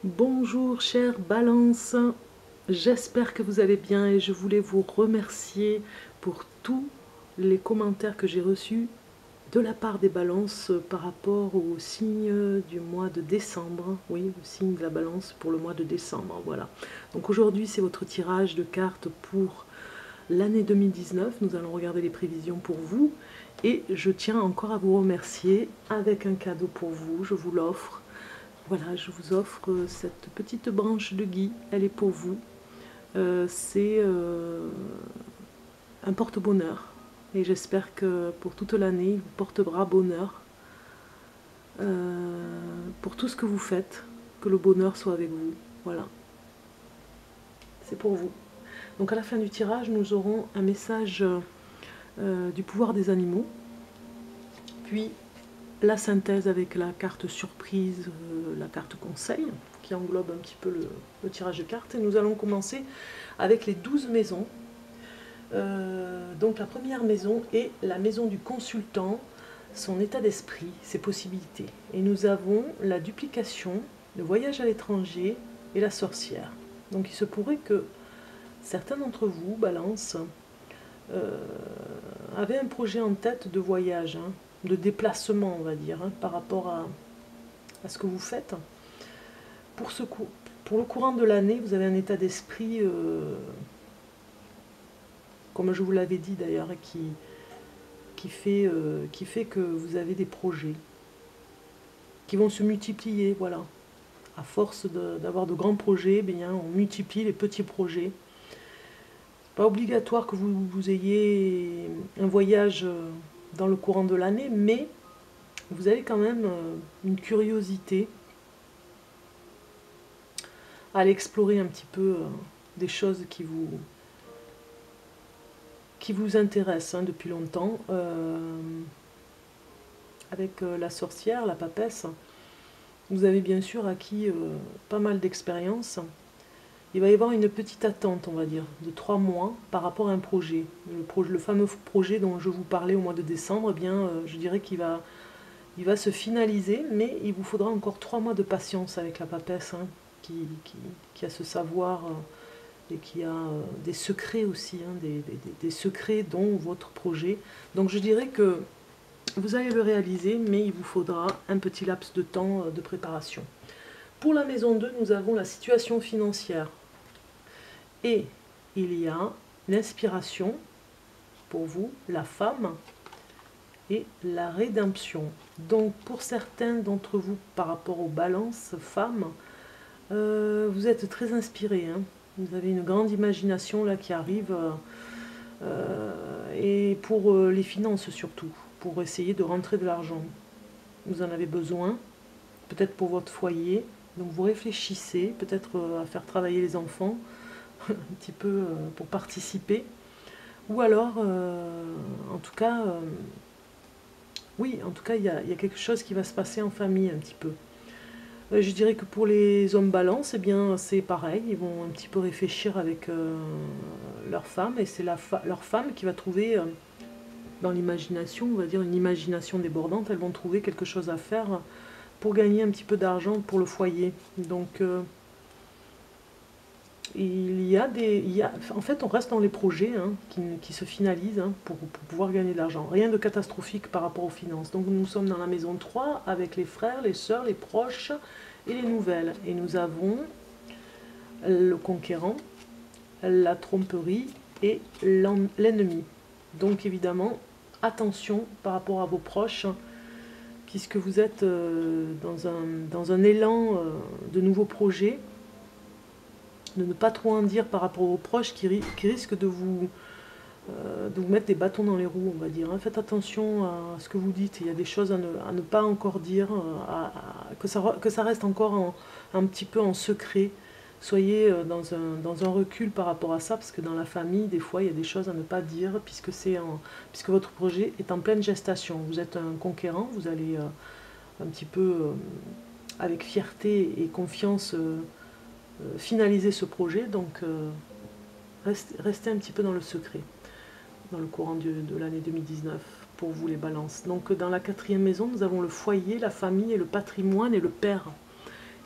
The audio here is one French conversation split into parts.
Bonjour chère Balance, j'espère que vous allez bien et je voulais vous remercier pour tous les commentaires que j'ai reçus de la part des balances par rapport au signe du mois de décembre. Oui, le signe de la balance pour le mois de décembre, voilà. Donc aujourd'hui c'est votre tirage de cartes pour l'année 2019. Nous allons regarder les prévisions pour vous et je tiens encore à vous remercier avec un cadeau pour vous, je vous l'offre. Voilà, je vous offre cette petite branche de gui, elle est pour vous. C'est un porte-bonheur et j'espère que pour toute l'année, il vous portera bonheur pour tout ce que vous faites, que le bonheur soit avec vous. Voilà, c'est pour vous. Donc à la fin du tirage, nous aurons un message du pouvoir des animaux, puis la synthèse avec la carte surprise, la carte conseil, qui englobe un petit peu le tirage de cartes. Et nous allons commencer avec les 12 maisons. Donc la première maison est la maison du consultant, son état d'esprit, ses possibilités. Et nous avons la duplication, le voyage à l'étranger et la sorcière. Donc il se pourrait que certains d'entre vous, Balance, avaient un projet en tête de voyage, hein, de déplacement, on va dire, hein, par rapport à ce que vous faites. Pour le courant de l'année, vous avez un état d'esprit, comme je vous l'avais dit d'ailleurs, qui fait que vous avez des projets qui vont se multiplier, voilà. À force d'avoir de grands projets, eh bien, on multiplie les petits projets. Pas obligatoire que vous ayez un voyage dans le courant de l'année, mais vous avez quand même une curiosité à aller explorer un petit peu des choses qui vous intéressent hein, depuis longtemps. Avec la sorcière, la papesse, vous avez bien sûr acquis pas mal d'expérience. Il va y avoir une petite attente, on va dire, de 3 mois par rapport à un projet. Le fameux projet dont je vous parlais au mois de décembre, eh bien, je dirais qu'il va se finaliser, mais il vous faudra encore 3 mois de patience avec la papesse, hein, qui a ce savoir et qui a des secrets aussi, hein, des secrets dont votre projet. Donc je dirais que vous allez le réaliser, mais il vous faudra un petit laps de temps de préparation. Pour la maison 2, nous avons la situation financière. Et il y a l'inspiration, pour vous, la femme et la rédemption. Donc pour certains d'entre vous, par rapport aux balances femmes, vous êtes très inspirés. Hein. Vous avez une grande imagination là qui arrive. Et pour les finances surtout, pour essayer de rentrer de l'argent. Vous en avez besoin, peut-être pour votre foyer. Donc vous réfléchissez, peut-être à faire travailler les enfants, un petit peu pour participer. Ou alors, en tout cas, oui, en tout cas, il y a quelque chose qui va se passer en famille un petit peu. Je dirais que pour les hommes balance, eh bien, c'est pareil, ils vont un petit peu réfléchir avec leur femme, et c'est leur femme qui va trouver, dans l'imagination, on va dire une imagination débordante, elles vont trouver quelque chose à faire pour gagner un petit peu d'argent pour le foyer. Donc, en fait, on reste dans les projets hein, qui se finalisent hein, pour pouvoir gagner de l'argent. Rien de catastrophique par rapport aux finances. Donc nous sommes dans la maison 3 avec les frères, les sœurs, les proches et les nouvelles. Et nous avons le conquérant, la tromperie et l'ennemi. Donc évidemment, attention par rapport à vos proches, puisque vous êtes dans un élan de nouveaux projets, de ne pas trop en dire par rapport aux proches qui risquent de vous mettre des bâtons dans les roues, on va dire. Faites attention à ce que vous dites, il y a des choses à ne pas encore dire, que ça reste encore un petit peu en secret. Soyez dans un recul par rapport à ça, parce que dans la famille, des fois, il y a des choses à ne pas dire, puisque votre projet est en pleine gestation. Vous êtes un conquérant, vous allez un petit peu, avec fierté et confiance, finaliser ce projet, donc restez un petit peu dans le secret dans le courant de l'année 2019 pour vous les balances. Donc dans la 4e maison, nous avons le foyer, la famille et le patrimoine et le père.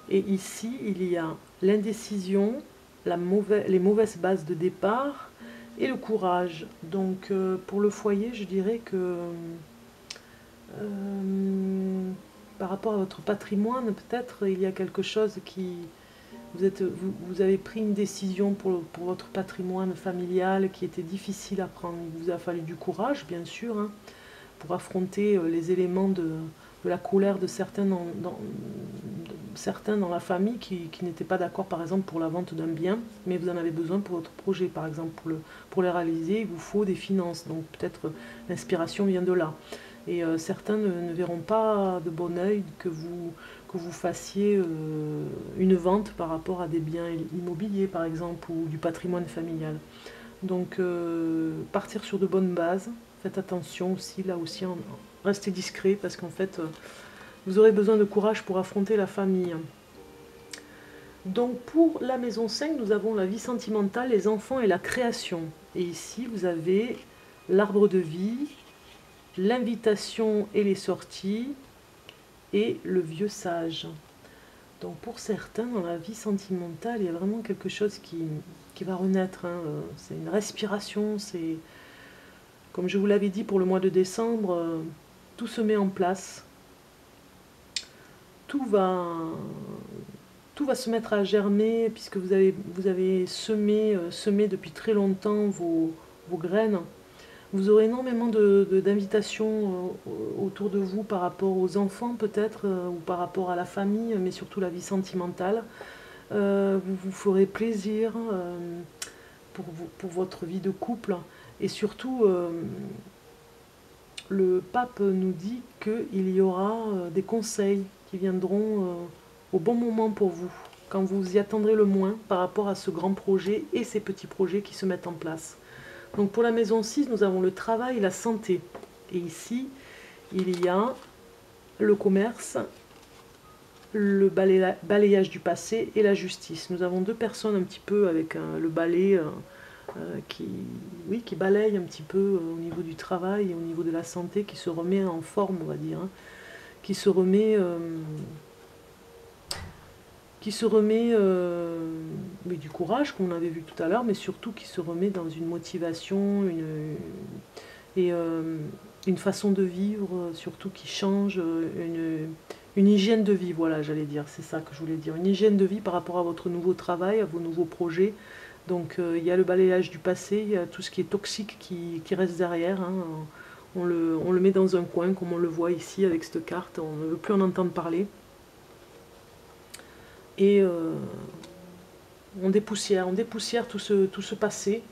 Et ici, il y a l'indécision, les mauvaises bases de départ et le courage. Donc pour le foyer, je dirais que par rapport à votre patrimoine, peut-être il y a quelque chose qui... Vous avez pris une décision pour votre patrimoine familial qui était difficile à prendre. Il vous a fallu du courage, bien sûr, hein, pour affronter les éléments de la colère de certains dans la famille qui n'étaient pas d'accord, par exemple, pour la vente d'un bien, mais vous en avez besoin pour votre projet, par exemple, pour le réaliser, il vous faut des finances. Donc peut-être l'inspiration vient de là. Et certains ne verront pas de bon oeil que vous fassiez une vente par rapport à des biens immobiliers, par exemple, ou du patrimoine familial. Donc partir sur de bonnes bases, faites attention aussi, là aussi, restez discret, parce qu'en fait, vous aurez besoin de courage pour affronter la famille. Donc pour la maison 5, nous avons la vie sentimentale, les enfants et la création. Et ici, vous avez l'arbre de vie, l'invitation et les sorties, et le vieux sage. Donc pour certains, dans la vie sentimentale, il y a vraiment quelque chose qui va renaître. Hein. C'est une respiration, c'est... Comme je vous l'avais dit pour le mois de décembre, tout se met en place. Tout va se mettre à germer, puisque vous avez semé depuis très longtemps vos graines. Vous aurez énormément d'invitations autour de vous par rapport aux enfants peut-être, ou par rapport à la famille, mais surtout la vie sentimentale. Vous vous ferez plaisir pour votre vie de couple. Et surtout, le pape nous dit qu'il y aura des conseils qui viendront au bon moment pour vous, quand vous y attendrez le moins par rapport à ce grand projet et ces petits projets qui se mettent en place. Donc pour la maison 6, nous avons le travail et la santé. Et ici, il y a le commerce, le balayage du passé et la justice. Nous avons deux personnes un petit peu avec le balai qui balaye un petit peu au niveau du travail et au niveau de la santé, qui se remet en forme, on va dire, hein, qui se remet mais du courage, comme on avait vu tout à l'heure, mais surtout qui se remet dans une motivation, une façon de vivre, surtout qui change, une hygiène de vie, voilà, j'allais dire, c'est ça que je voulais dire, une hygiène de vie par rapport à votre nouveau travail, à vos nouveaux projets. Donc il y a le balayage du passé, il y a tout ce qui est toxique qui reste derrière, hein. On le met dans un coin, comme on le voit ici avec cette carte, on ne veut plus en entendre parler. Et on dépoussière tout ce passé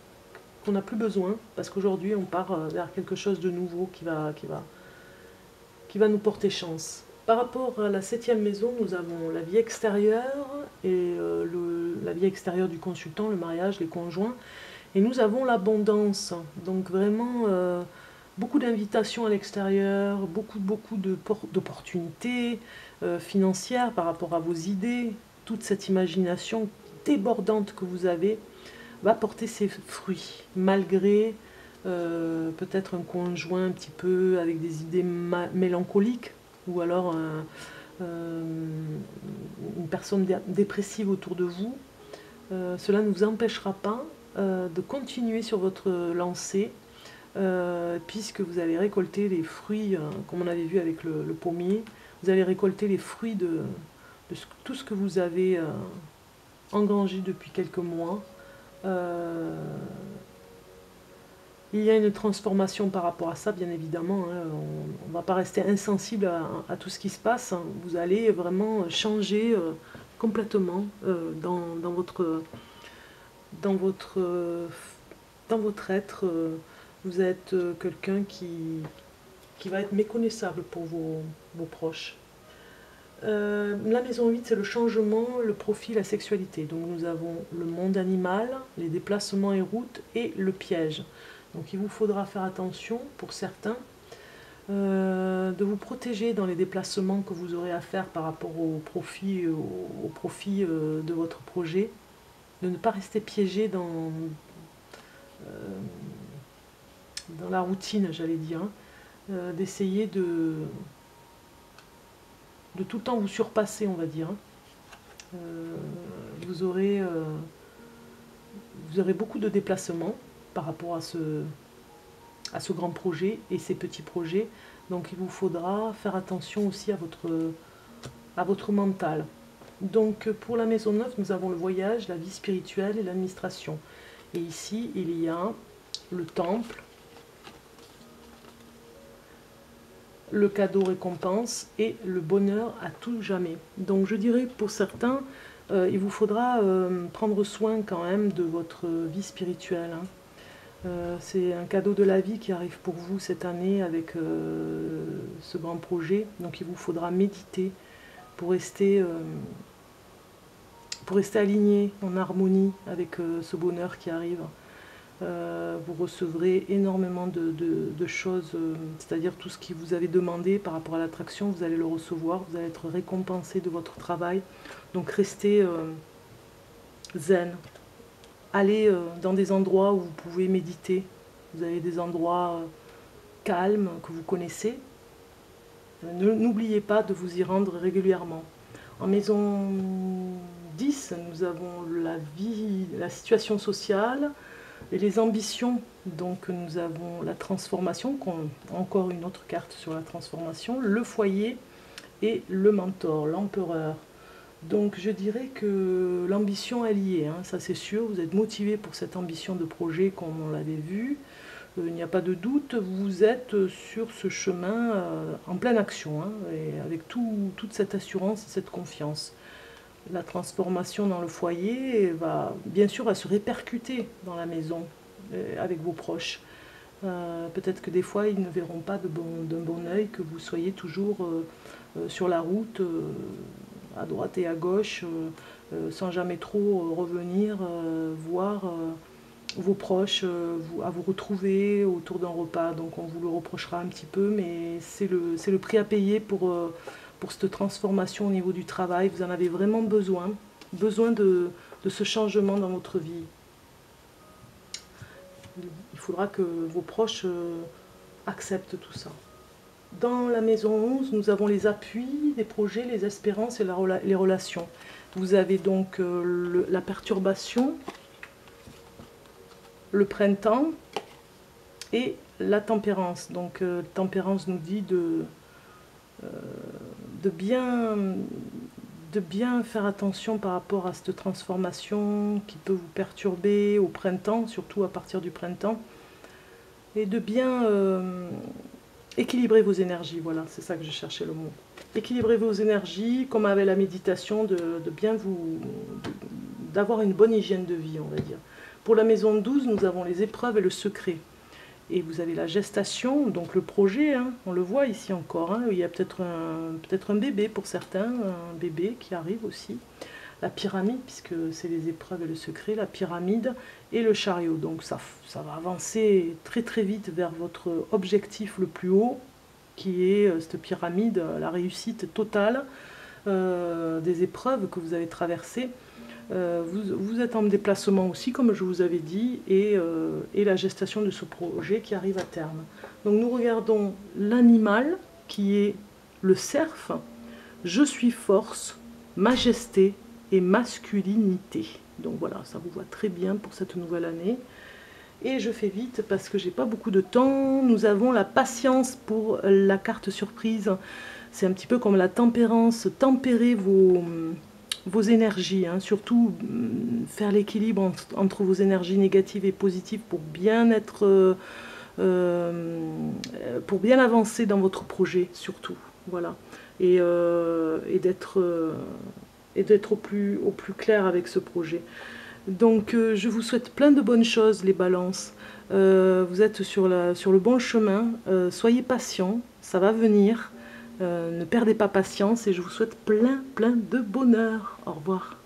qu'on n'a plus besoin, parce qu'aujourd'hui on part vers quelque chose de nouveau qui va nous porter chance. Par rapport à la 7e maison, nous avons la vie extérieure et la vie extérieure du consultant, le mariage, les conjoints, et nous avons l'abondance. Donc vraiment beaucoup d'invitations à l'extérieur, beaucoup d'opportunités financières par rapport à vos idées. Toute cette imagination débordante que vous avez va porter ses fruits, malgré peut-être un conjoint un petit peu avec des idées mélancoliques, ou alors une personne dépressive autour de vous. Cela ne vous empêchera pas de continuer sur votre lancée, puisque vous allez récolter les fruits, comme on avait vu avec le pommier, vous allez récolter les fruits de tout ce que vous avez engrangé depuis quelques mois. Il y a une transformation par rapport à ça, bien évidemment, hein. On ne va pas rester insensible à tout ce qui se passe, hein. Vous allez vraiment changer complètement dans votre être. Vous êtes quelqu'un qui va être méconnaissable pour vos proches. La maison 8, c'est le changement, le profit, la sexualité. Donc nous avons le monde animal, les déplacements et routes et le piège. Donc il vous faudra faire attention, pour certains, de vous protéger dans les déplacements que vous aurez à faire par rapport au profit de votre projet, de ne pas rester piégé dans la routine, j'allais dire, hein. D'essayer de tout le temps vous surpasser, on va dire, hein. Vous aurez beaucoup de déplacements par rapport à ce grand projet et ces petits projets. Donc il vous faudra faire attention aussi à votre mental. Donc pour la maison 9, nous avons le voyage, la vie spirituelle et l'administration. Et ici, il y a le temple, le cadeau récompense et le bonheur à tout jamais. Donc je dirais pour certains, il vous faudra prendre soin quand même de votre vie spirituelle. C'est un cadeau de la vie qui arrive pour vous cette année avec ce grand projet. Donc il vous faudra méditer pour rester aligné, en harmonie avec ce bonheur qui arrive. Vous recevrez énormément de choses, c'est-à-dire tout ce qui vous avez demandé par rapport à l'attraction, vous allez le recevoir, vous allez être récompensé de votre travail. Donc restez zen. Allez dans des endroits où vous pouvez méditer. Vous avez des endroits calmes que vous connaissez. N'oubliez pas de vous y rendre régulièrement. En maison 10, nous avons la vie, la situation sociale et les ambitions. Donc nous avons la transformation, encore une autre carte sur la transformation, le foyer et le mentor, l'empereur. Donc je dirais que l'ambition elle y est, hein, ça c'est sûr, vous êtes motivé pour cette ambition de projet comme on l'avait vu, il n'y a pas de doute, vous êtes sur ce chemin en pleine action, hein, et avec toute cette assurance et cette confiance. La transformation dans le foyer va bien sûr à se répercuter dans la maison avec vos proches. Peut-être que des fois ils ne verront pas d'un bon œil que vous soyez toujours sur la route, à droite et à gauche, sans jamais trop revenir voir vos proches, à vous retrouver autour d'un repas. Donc on vous le reprochera un petit peu, mais c'est le prix à payer pour cette transformation au niveau du travail. Vous en avez vraiment besoin de ce changement dans votre vie. Il faudra que vos proches acceptent tout ça. Dans la maison 11, nous avons les appuis, les projets, les espérances et les relations. Vous avez donc la perturbation, le printemps et la tempérance. Donc tempérance nous dit de bien faire attention par rapport à cette transformation qui peut vous perturber au printemps, surtout à partir du printemps, et de bien équilibrer vos énergies. Voilà, c'est ça que je cherchais le mot. Équilibrer vos énergies, comme avec la méditation, d'avoir une bonne hygiène de vie, on va dire. Pour la maison 12, nous avons les épreuves et le secret. Et vous avez la gestation, donc le projet, hein, on le voit ici encore, hein, il y a peut-être un bébé pour certains, un bébé qui arrive aussi. La pyramide, puisque c'est les épreuves et le secret, la pyramide et le chariot. Donc ça va avancer très très vite vers votre objectif le plus haut, qui est cette pyramide, la réussite totale des épreuves que vous avez traversées. Vous êtes en déplacement aussi, comme je vous avais dit, et la gestation de ce projet qui arrive à terme. Donc nous regardons l'animal, qui est le cerf. Je suis force, majesté et masculinité. Donc voilà, ça vous va très bien pour cette nouvelle année. Et je fais vite parce que j'ai pas beaucoup de temps. Nous avons la patience pour la carte surprise. C'est un petit peu comme la tempérance, tempérer vos énergies, hein. Surtout faire l'équilibre entre vos énergies négatives et positives pour bien être, pour bien avancer dans votre projet, surtout. Voilà. Et d'être au plus clair avec ce projet. Donc je vous souhaite plein de bonnes choses, les balances. Vous êtes sur le bon chemin. Soyez patients, ça va venir. Ne perdez pas patience et je vous souhaite plein de bonheur. Au revoir.